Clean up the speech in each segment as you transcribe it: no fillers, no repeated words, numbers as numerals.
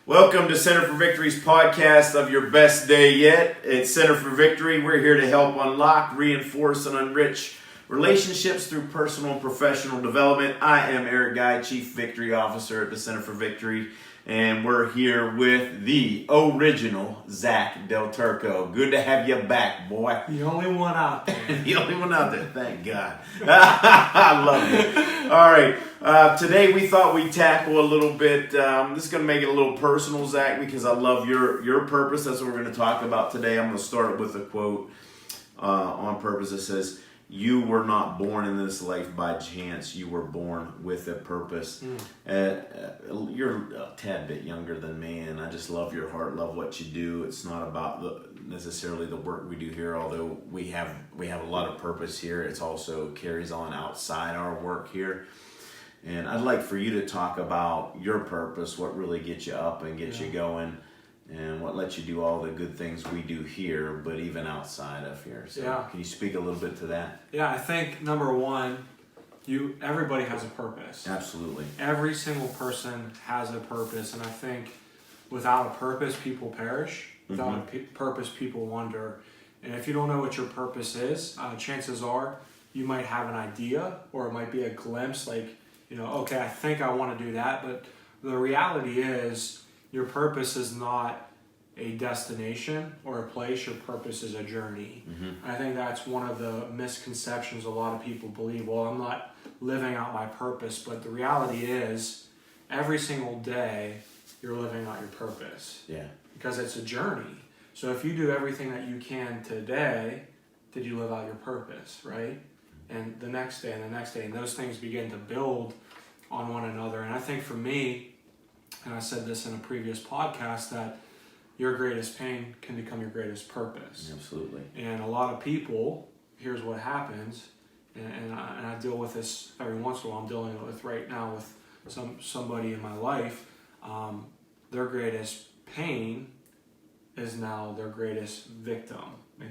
Welcome to Center for Victory's podcast of your best day yet. It's Center for Victory. We're here to help unlock, reinforce, and enrich relationships through personal and professional development. I am Eric Guy, Chief Victory Officer at the Center for Victory, and we're here with the original Zack DelTurco. Good to have you back, boy. The only one out there. The only one out there, thank God. I love it. All right, today we thought we'd tackle a little bit, this is going to make it a little personal, Zack, because I love your purpose. That's what we're going to talk about today. I'm going to start with a quote on purpose that says, "You were not born in this life by chance. You were born with a purpose." You're a tad bit younger than me, and I just love your heart, love what you do. It's not about necessarily the work we do here, although we have a lot of purpose here. It's also carries on outside our work here. And I'd like for you to talk about your purpose, what really gets you up and gets you going, and what lets you do all the good things we do here, but even outside of here. So can you speak a little bit to that? Yeah, I think number one, everybody has a purpose. Absolutely. Every single person has a purpose, and I think without a purpose, people perish. Without a purpose, people wander. And if you don't know what your purpose is, chances are you might have an idea, or it might be a glimpse, like, okay, I think I want to do that, but the reality is your purpose is not a destination or a place. Your purpose is a journey. I think that's one of the misconceptions a lot of people believe. Well, I'm not living out my purpose, but the reality is every single day you're living out your purpose. Yeah. Because it's a journey. So if you do everything that you can today, did you live out your purpose, right? And the next day and the next day, and those things begin to build on one another. And I think for me, and I said this in a previous podcast, that your greatest pain can become your greatest purpose. Absolutely. And a lot of people, here's what happens, and I deal with this every once in a while. I'm dealing with right now with somebody in my life. Their greatest pain is now their greatest victim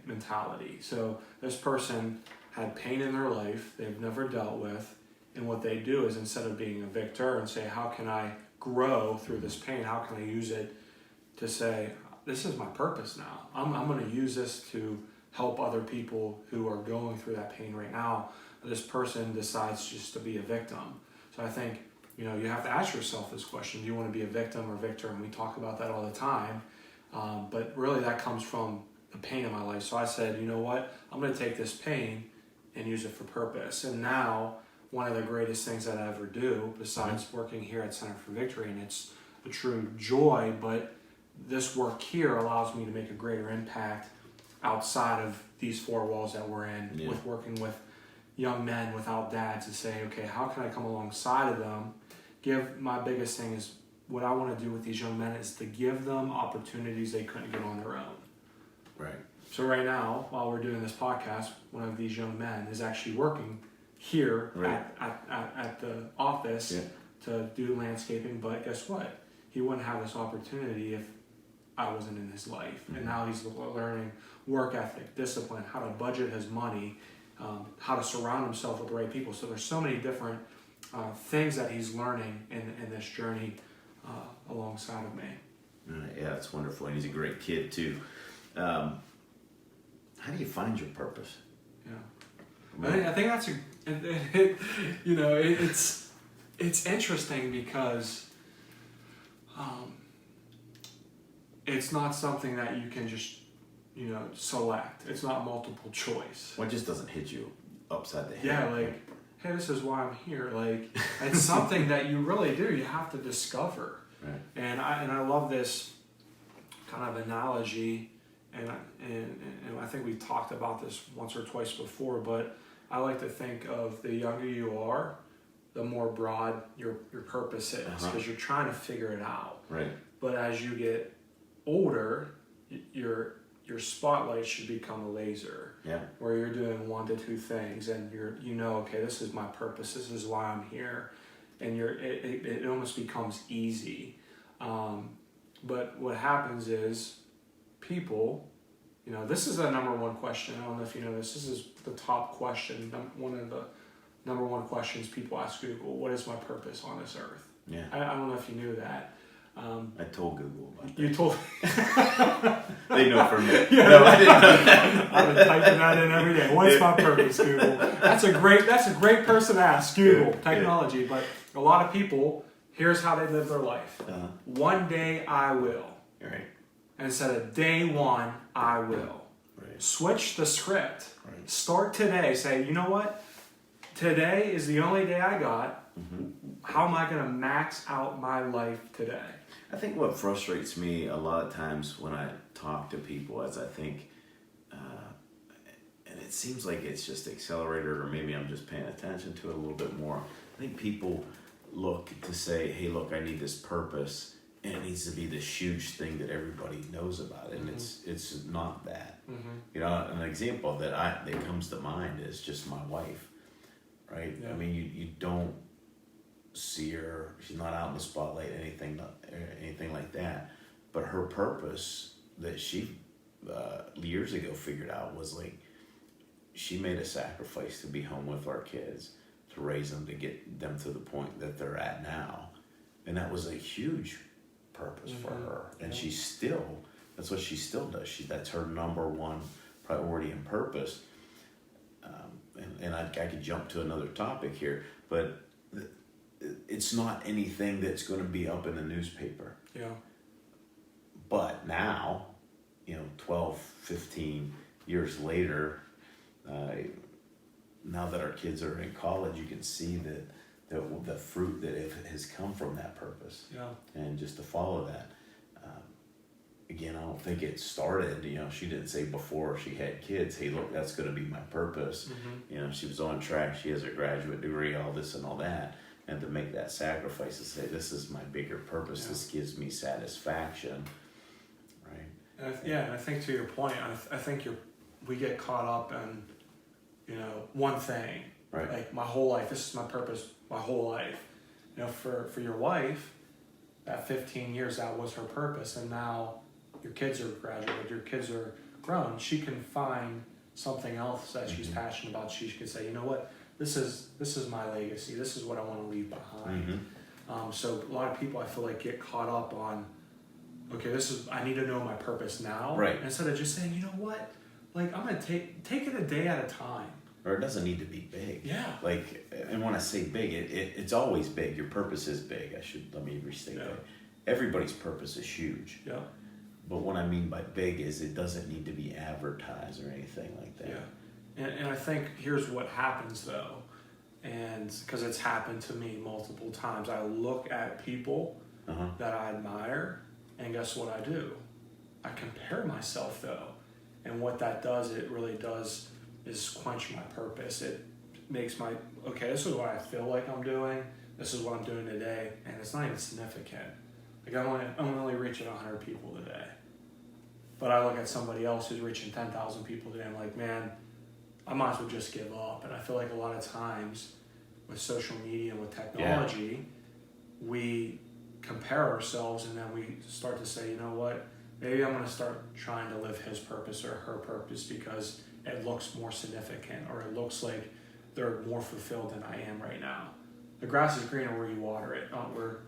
mentality. So this person had pain in their life they've never dealt with, and what they do is, instead of being a victor and say, how can I grow through this pain? How can I use it to say, this is my purpose now. I'm going to use this to help other people who are going through that pain right now. This person decides just to be a victim. So I think, you have to ask yourself this question. Do you want to be a victim or victor? And we talk about that all the time. But really that comes from the pain in my life. So I said, you know what? I'm going to take this pain and use it for purpose. And now one of the greatest things that I ever do, besides working here at Center for Victory, and it's a true joy, but this work here allows me to make a greater impact outside of these four walls that we're in, with working with young men without dads, to say, okay, how can I come alongside of them? My biggest thing is, what I want to do with these young men is to give them opportunities they couldn't get on their own. Right. So right now, while we're doing this podcast, one of these young men is actually working here at the office to do landscaping, but guess what? He wouldn't have this opportunity if I wasn't in his life. And now he's learning work ethic, discipline, how to budget his money, how to surround himself with the right people. So there's so many different things that he's learning in this journey alongside of me. Yeah, that's wonderful. And he's a great kid too. How do you find your purpose? Yeah. I think that's it's interesting because it's not something that you can just select. It's not multiple choice. Well, it just doesn't hit you upside the head. Yeah, like, hey, this is why I'm here. Like, it's something that you really do. You have to discover. Right. And I love this kind of analogy, and I think we've talked about this once or twice before, but I like to think of the younger you are, the more broad your purpose is, because you're trying to figure it out. Right. But as you get older, your spotlight should become a laser. Yeah. Where you're doing one to two things, and okay, this is my purpose. This is why I'm here, and it almost becomes easy. But what happens is people, this is the number one question. I don't know if you know this. This is the top question. One of the number one questions people ask Google: what is my purpose on this earth? Yeah. I don't know if you knew that. I told Google about that. You told. They know for me. Yeah. No, I didn't know that. I've been typing that in every day. What's my purpose, Google? That's a great person to ask, Google, technology. But a lot of people, here's how they live their life. One day I will. Right. Instead of day one, I will. Right. Switch the script. Right. Start today. Say, you know what? Today is the only day I got. How am I going to max out my life today? I think what frustrates me a lot of times when I talk to people is I think, and it seems like it's just accelerated, or maybe I'm just paying attention to it a little bit more. I think people look to say, hey, look, I need this purpose, and it needs to be this huge thing that everybody knows about, and it's not that. You know, an example that comes to mind is just my wife, right? Yeah. I mean, you don't see her, she's not out in the spotlight, anything like that, but her purpose that she years ago figured out was like, she made a sacrifice to be home with our kids, to raise them, to get them to the point that they're at now, and that was a huge purpose for her, and that's what she still does. That's her number one priority and purpose. And I could jump to another topic here, but it's not anything that's going to be up in the newspaper. Yeah. But now, 12, 15 years later, now that our kids are in college, you can see that the fruit that has come from that purpose. Yeah. And just to follow that. Again, I don't think it started, she didn't say before she had kids, hey, look, that's going to be my purpose. She was on track. She has a graduate degree, all this and all that. And to make that sacrifice to say, this is my bigger purpose. Yeah. This gives me satisfaction. Right. And I think to your point, I think we get caught up in, one thing. Right. Like my whole life, this is my purpose, my whole life. For your wife, that 15 years, that was her purpose. And now your kids are graduated, your kids are grown. She can find something else that she's passionate about. She can say, you know what, this is my legacy. This is what I want to leave behind. So a lot of people, I feel like, get caught up on, okay, I need to know my purpose now. Right. Instead of just saying, you know what, like I'm going to take it a day at a time. Or it doesn't need to be big. Yeah. Like, and when I say big, it's always big. Your purpose is big. Let me restate that. Everybody's purpose is huge. Yeah. But what I mean by big is it doesn't need to be advertised or anything like that. Yeah. And I think here's what happens though, and because it's happened to me multiple times, I look at people that I admire, and guess what I do? I compare myself though. And what that does, it really does, is quench my purpose. It makes this is what I feel like I'm doing, this is what I'm doing today, and it's not even significant. Like I'm only reaching 100 people today. But I look at somebody else who's reaching 10,000 people today, and I'm like, man, I might as well just give up. And I feel like a lot of times with social media and with technology, we compare ourselves, and then we start to say, you know what, maybe I'm going to start trying to live his purpose or her purpose because it looks more significant, or it looks like they're more fulfilled than I am right now. The grass is greener where you water it, not where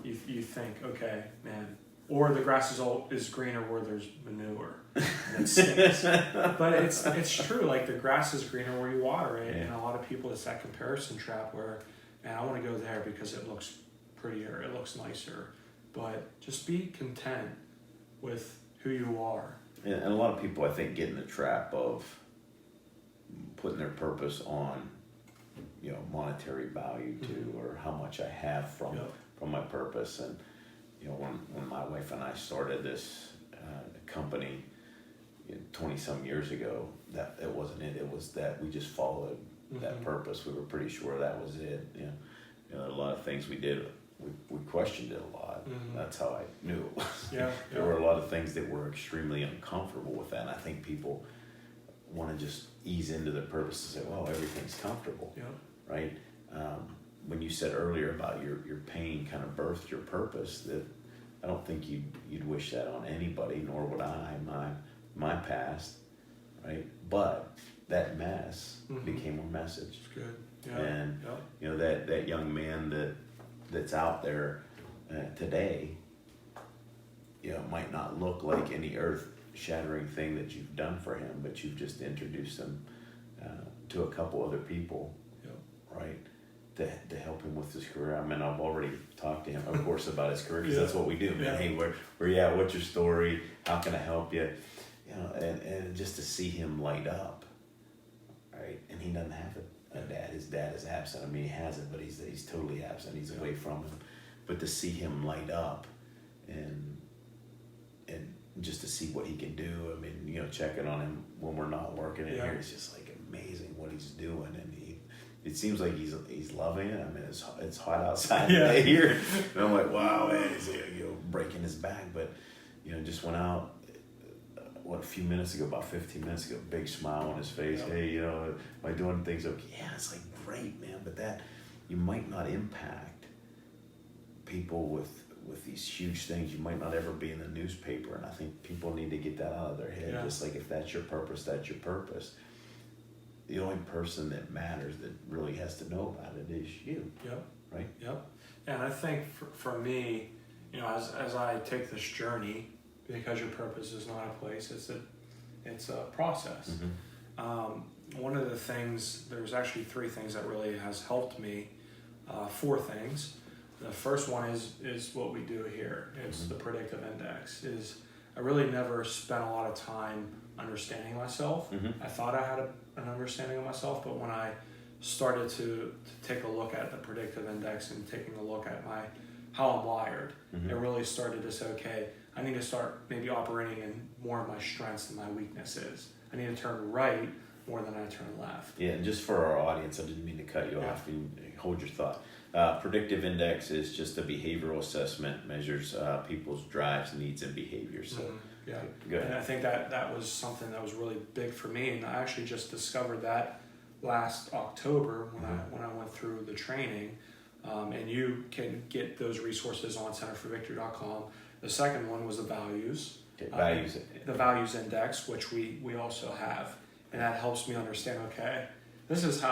you think, okay, man. Or the grass is greener where there's manure and it stinks. But it's true. Like the grass is greener where you water it, and a lot of people, it's that comparison trap where, man, I want to go there because it looks prettier, it looks nicer. But just be content with who you are. And a lot of people, I think, get in the trap of putting their purpose on, monetary value too, or how much I have from my purpose. And when my wife and I started this company 20 some years ago, that it wasn't it. It was that we just followed that purpose. We were pretty sure that was it. A lot of things we did, we questioned it a lot. That's how I knew it was. There were a lot of things that were extremely uncomfortable with that. And I think people want to just ease into their purpose and say, well, everything's comfortable, right? When you said earlier about your pain kind of birthed your purpose, that I don't think you'd wish that on anybody, nor would I, my past, right? But that mess became a message. It's good. And that young man that's out there today, it might not look like any earth-shattering thing that you've done for him, but you've just introduced him to a couple other people, right? To help him with his career. I mean, I've already talked to him, of course, about his career, because that's what we do, man. Hey, where you at? What's your story? How can I help you? And just to see him light up, right? And he doesn't have a dad. His dad is absent. I mean, he has it, but he's totally absent. He's away from him. But to see him light up, and just to see what he can do. I mean, checking on him when we're not working in here, it's just like amazing what he's doing, and it seems like he's loving it. I mean, it's hot outside here, and I'm like, wow, man, he's breaking his back, but just went out. A few minutes ago, about 15 minutes ago, big smile on his face. Hey, am I doing things okay? Yeah, it's like great, man. But that you might not impact people with these huge things. You might not ever be in the newspaper, and I think people need to get that out of their head. Just like if that's your purpose, that's your purpose. The only person that matters that really has to know about it is you. Right. And I think for me, as I take this journey, because your purpose is not a place, it's a process. One of the things, there's actually 3 things that really has helped me. 4 things. The first one is what we do here. It's the predictive index. I really never spent a lot of time understanding myself. I thought I had an understanding of myself, but when I started to take a look at the predictive index and taking a look at how I'm wired, it really started to say, okay, I need to start maybe operating in more of my strengths than my weaknesses. I need to turn right more than I turn left. Yeah, and just for our audience, I didn't mean to cut you off. You hold your thought. Predictive index is just a behavioral assessment, measures people's drives, needs, and behaviors. So, go ahead. And I think that was something that was really big for me, and I actually just discovered that last October when I went through the training. And you can get those resources on centerforvictory.com. The second one was the values. The values index, which we also have, and that helps me understand. Okay, these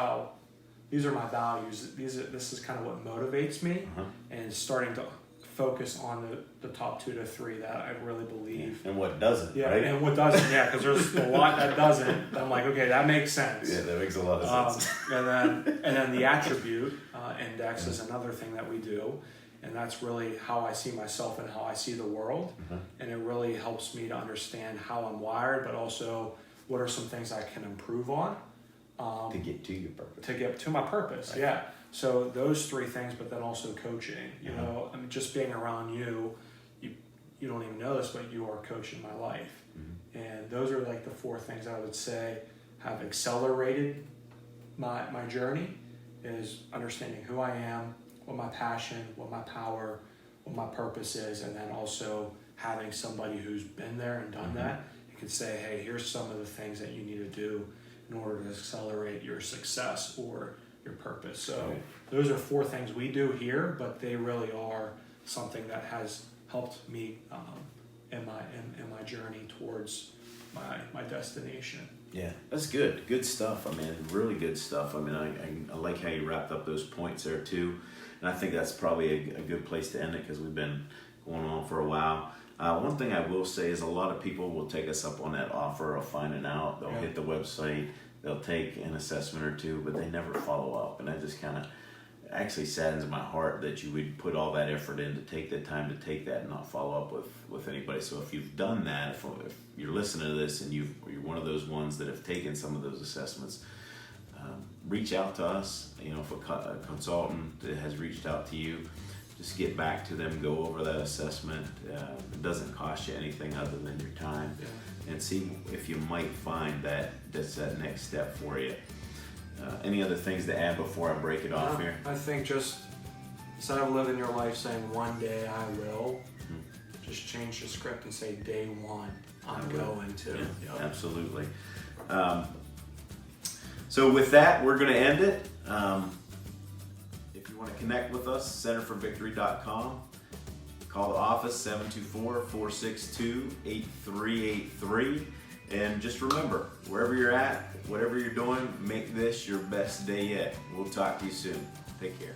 are my values. This is kind of what motivates me, and starting to focus on the top 2 to 3 that I really believe. And what doesn't, right? And what doesn't, because there's a lot that doesn't. I'm like, okay, that makes sense. Yeah, that makes a lot of sense. And then the attribute index is another thing that we do, and that's really how I see myself and how I see the world. And it really helps me to understand how I'm wired, but also what are some things I can improve on. To get to your purpose. To get to my purpose, right. So those 3 things, but then also coaching. I mean, just being around you don't even know this, but you are coaching my life. And those are like the 4 things I would say have accelerated my journey, is understanding who I am, what my passion, what my power, what my purpose is, and then also having somebody who's been there and done that. You can say, hey, here's some of the things that you need to do in order to accelerate your success or your purpose. So those are 4 things we do here, but they really are something that has helped me in my journey towards my destination. Yeah, that's good. Good stuff. I mean, really good stuff. I mean, I like how you wrapped up those points there too. And I think that's probably a good place to end it, because we've been going on for a while. One thing I will say is a lot of people will take us up on that offer of finding out. They'll hit the website, they'll take an assessment or 2, but they never follow up. And that just kind of actually saddens my heart that you would put all that effort in to take the time to take that and not follow up with anybody. So if you've done that, if you're listening to this and you're one of those ones that have taken some of those assessments, reach out to us. If a consultant has reached out to you, just get back to them, go over that assessment. It doesn't cost you anything other than your time, and see if you might find that's that next step for you. Any other things to add before I break it off here? I think just instead of living your life saying one day I will, just change the script and say day 1 I'm going to. Yeah, absolutely. So with that, we're going to end it. If you want to connect with us, centerforvictory.com. Call the office, 724-462-8383. And just remember, wherever you're at, whatever you're doing, make this your best day yet. We'll talk to you soon. Take care.